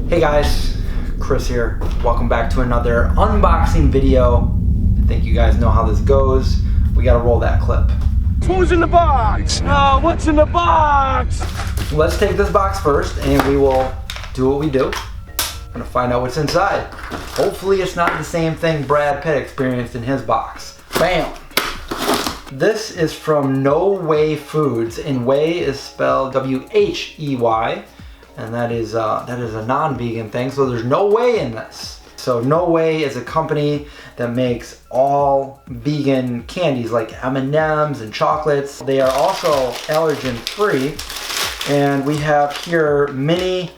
Hey guys, Chris here. Welcome back to another unboxing video. I think you guys know how this goes. We gotta roll that clip. Who's in the box? Oh, what's in the box? Let's take this box first and we will do what we do. I'm gonna find out what's inside. Hopefully it's not the same thing Brad Pitt experienced in his box. Bam! This is from NoWay Foods, and whey is spelled W-H-E-Y, and that is a non-vegan thing, so there's no whey in this. So NoWay is a company that makes all vegan candies like M&Ms and chocolates. They are also allergen-free, and we have here mini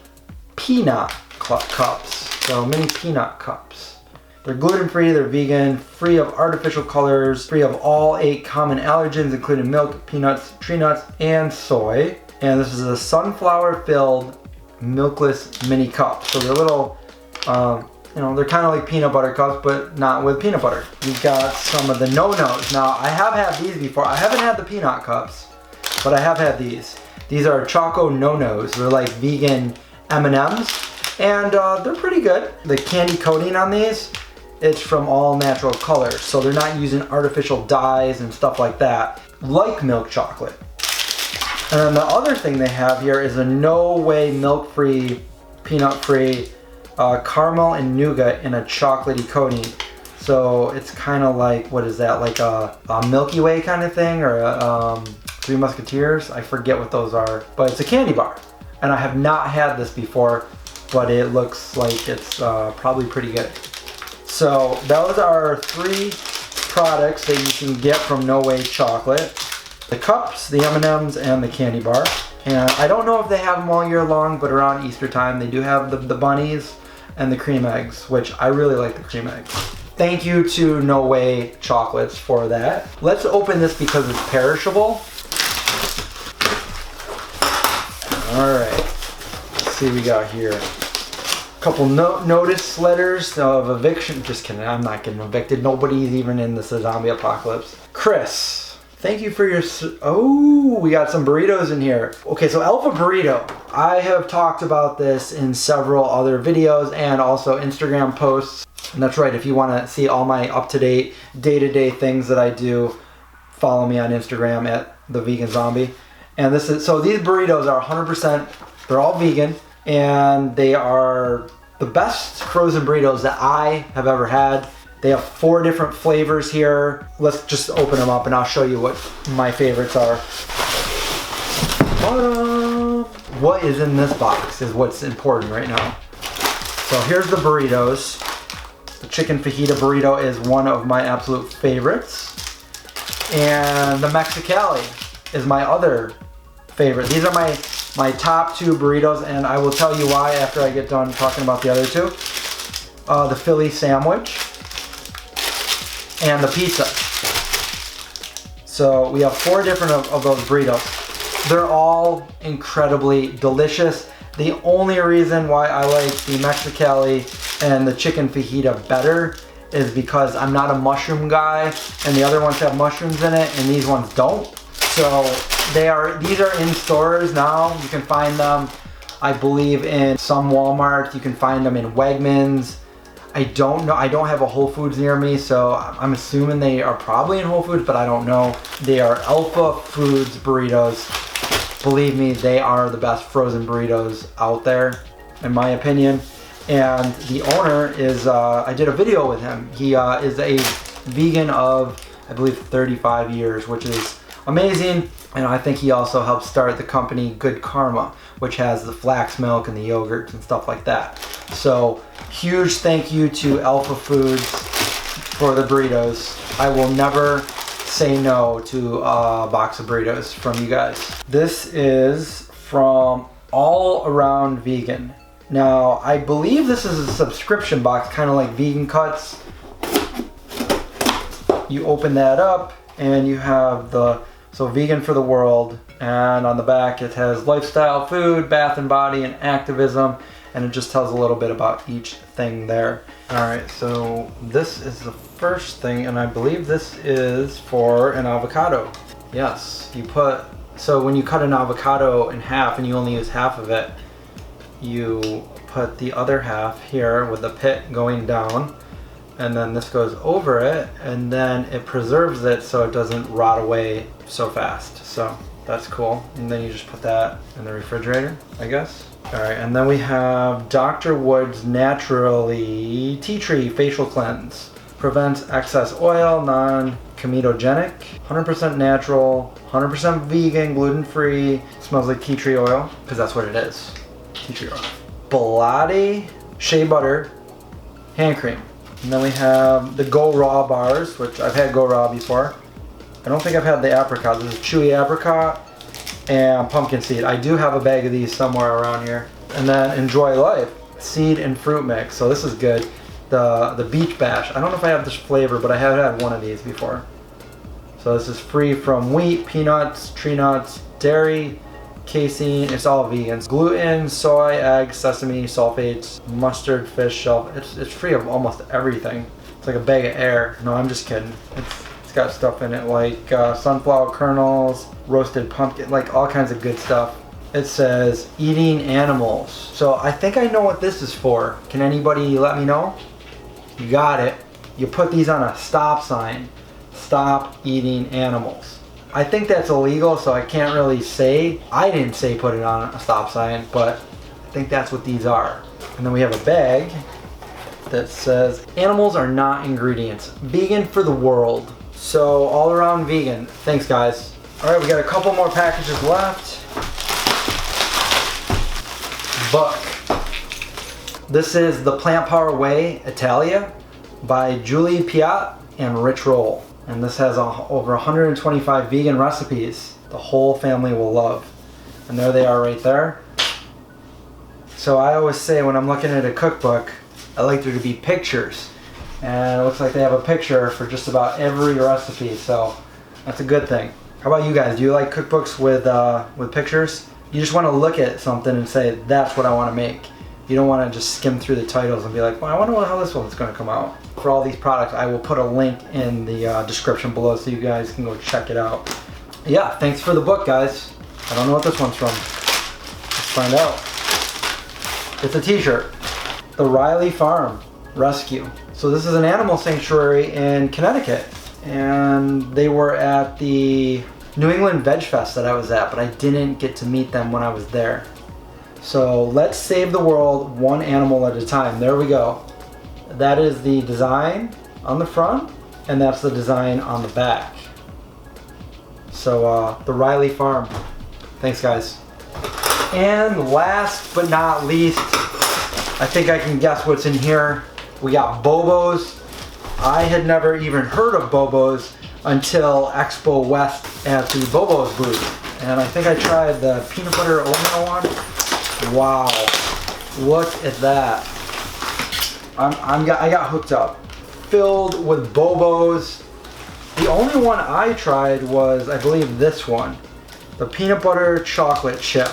peanut cups. So mini peanut cups. They're gluten-free, they're vegan, free of artificial colors, free of all 8 common allergens including milk, peanuts, tree nuts, and soy. And this is a sunflower-filled milkless mini cups. So they're little, they're kind of like peanut butter cups, but not with peanut butter. We've got some of the no-nos. Now, I have had these before. I haven't had the peanut cups, but I have had these. These are Choco no-nos. They're like vegan M&Ms, and they're pretty good. The candy coating on these, it's from all natural colors, so they're not using artificial dyes and stuff like that, like milk chocolate. And then the other thing they have here is a NoWay milk-free, peanut-free caramel and nougat in a chocolatey coating. So it's kind of like, what is that, like a Milky Way kind of thing, or a Three Musketeers? I forget what those are, but it's a candy bar. And I have not had this before, but it looks like it's probably pretty good. So those are 3 products that you can get from NoWay Chocolate. The cups, the M&Ms, and the candy bar. And I don't know if they have them all year long, but around Easter time they do have the bunnies and the cream eggs, which I really like the cream eggs. Thank you to NoWay Chocolates for that. Let's open this because it's perishable. Alright, let's see what we got here. Couple notice letters of eviction. Just kidding, I'm not getting evicted. Nobody's even in this zombie apocalypse. Chris, thank you for your... Oh, we got some burritos in here. Okay, so Alpha Burrito. I have talked about this in several other videos and also Instagram posts. And that's right, if you want to see all my up-to-date, day-to-day things that I do, follow me on Instagram at The Vegan Zombie. And this is... So these burritos are 100%, they're all vegan. And they are the best frozen burritos that I have ever had. They have 4 different flavors here. Let's just open them up and I'll show you what my favorites are. What is in this box is what's important right now. So here's the burritos. The chicken fajita burrito is one of my absolute favorites. And the Mexicali is my other favorite. These are my top 2 burritos, and I will tell you why after I get done talking about the other 2. The Philly sandwich and the pizza. So we have 4 different of those burritos. They're all incredibly delicious. The only reason why I like the Mexicali and the chicken fajita better is because I'm not a mushroom guy, and the other ones have mushrooms in it and these ones don't. So these are in stores now. You can find them, I believe, in some Walmart. You can find them in Wegmans. I don't know. I don't have a Whole Foods near me, so I'm assuming they are probably in Whole Foods, but I don't know. They are Alpha Foods burritos. Believe me, they are the best frozen burritos out there, in my opinion. And the owner is, I did a video with him. He is a vegan of, I believe, 35 years, which is amazing. And I think he also helped start the company Good Karma, which has the flax milk and the yogurts and stuff like that. So huge thank you to Alpha Foods for the burritos. I will never say no to a box of burritos from you guys. This is from All Around Vegan. Now, I believe this is a subscription box, kind of like Vegan Cuts. You open that up and you have so vegan for the world, and on the back it has lifestyle, food, bath and body, and activism, and it just tells a little bit about each thing there. Alright, so this is the first thing, and I believe this is for an avocado. Yes, so when you cut an avocado in half and you only use half of it, you put the other half here with the pit going down, and then this goes over it, and then it preserves it so it doesn't rot away so fast. So that's cool. And then you just put that in the refrigerator, I guess. All right, and then we have Dr. Wood's Naturally Tea Tree Facial Cleanse. Prevents excess oil, non-comedogenic, 100% natural, 100% vegan, gluten-free. Smells like tea tree oil, because that's what it is, tea tree oil. Belati Shea Butter Hand Cream. And then we have the Go Raw bars, which I've had Go Raw before. I don't think I've had the apricot. This is chewy apricot and pumpkin seed. I do have a bag of these somewhere around here. And then Enjoy Life Seed and Fruit Mix. So this is good. The Beach Bash. I don't know if I have this flavor, but I have had one of these before. So this is free from wheat, peanuts, tree nuts, dairy, casein. It's all vegan. Gluten, soy, egg, sesame, sulfates, mustard, fish, shellfish. It's free of almost everything. It's like a bag of air. No, I'm just kidding. It's got stuff in it like sunflower kernels, roasted pumpkin, like all kinds of good stuff. It says eating animals. So I think I know what this is for. Can anybody let me know? You got it. You put these on a stop sign. Stop eating animals. I think that's illegal, so I can't really say. I didn't say put it on a stop sign, but I think that's what these are. And then we have a bag that says animals are not ingredients. Vegan for the world. So all around vegan. Thanks guys. All right, we got a couple more packages left. Book. This is The Plant Power Way, Italia by Julie Piat and Rich Roll. And this has over 125 vegan recipes the whole family will love. And there they are right there. So I always say when I'm looking at a cookbook, I like there to be pictures. And it looks like they have a picture for just about every recipe, so that's a good thing. How about you guys? Do you like cookbooks with pictures? You just want to look at something and say, that's what I want to make. You don't want to just skim through the titles and be like, well, I wonder how this one's going to come out. For all these products, I will put a link in the description below so you guys can go check it out. Yeah, thanks for the book, guys. I don't know what this one's from. Let's find out. It's a t-shirt. The Riley Farm Rescue. So this is an animal sanctuary in Connecticut. And they were at the New England Veg Fest that I was at, but I didn't get to meet them when I was there. So let's save the world one animal at a time. There we go. That is the design on the front, and that's the design on the back. So the Riley Farm. Thanks guys. And last but not least, I think I can guess what's in here. We got Bobos. I had never even heard of Bobos until Expo West at the Bobo's booth. And I think I tried the peanut butter oatmeal one. Wow, look at that. I got hooked up. Filled with Bobos. The only one I tried was, I believe, this one. The peanut butter chocolate chip.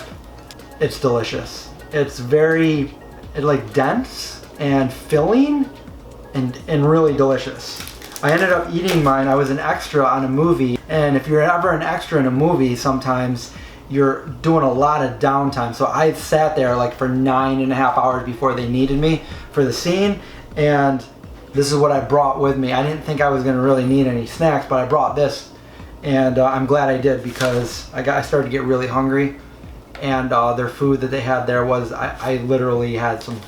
It's delicious. It's very, like dense and filling and really delicious. I ended up eating mine. I was an extra on a movie, and if you're ever an extra in a movie, sometimes you're doing a lot of downtime. So I sat there like for 9.5 hours before they needed me for the scene, and this is what I brought with me. I didn't think I was gonna really need any snacks, but I brought this, and I'm glad I did because I started to get really hungry, and their food that they had there was, I literally had some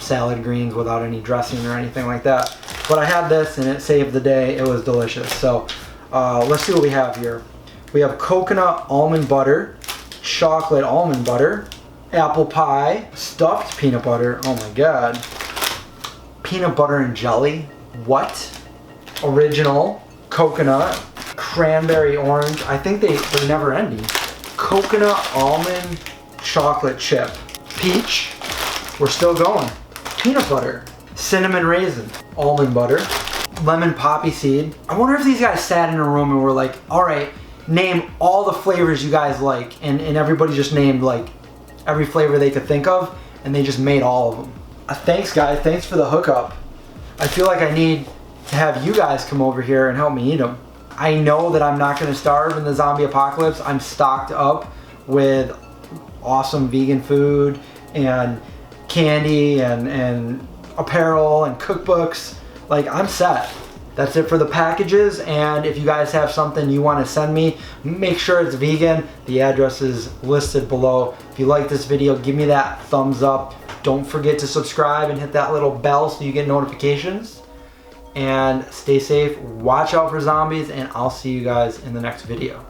salad greens without any dressing or anything like that. But I had this and it saved the day. It was delicious. So let's see what we have here. We have coconut almond butter, chocolate almond butter, apple pie, stuffed peanut butter, oh my god, peanut butter and jelly, what? Original, coconut, cranberry orange, I think they're never ending. Coconut almond chocolate chip, peach, we're still going. Peanut butter, cinnamon raisin, almond butter, lemon poppy seed. I wonder if these guys sat in a room and were like, all right, name all the flavors you guys like. And everybody just named like every flavor they could think of, and they just made all of them. Thanks guys, thanks for the hookup. I feel like I need to have you guys come over here and help me eat them. I know that I'm not gonna starve in the zombie apocalypse. I'm stocked up with awesome vegan food and candy and apparel and cookbooks. Like, I'm set. That's it for the packages, and if you guys have something you want to send me, make sure it's vegan. The address is listed below. If you like this video, give me that thumbs up. Don't forget to subscribe and hit that little bell so you get notifications. And stay safe, watch out for zombies, and I'll see you guys in the next video.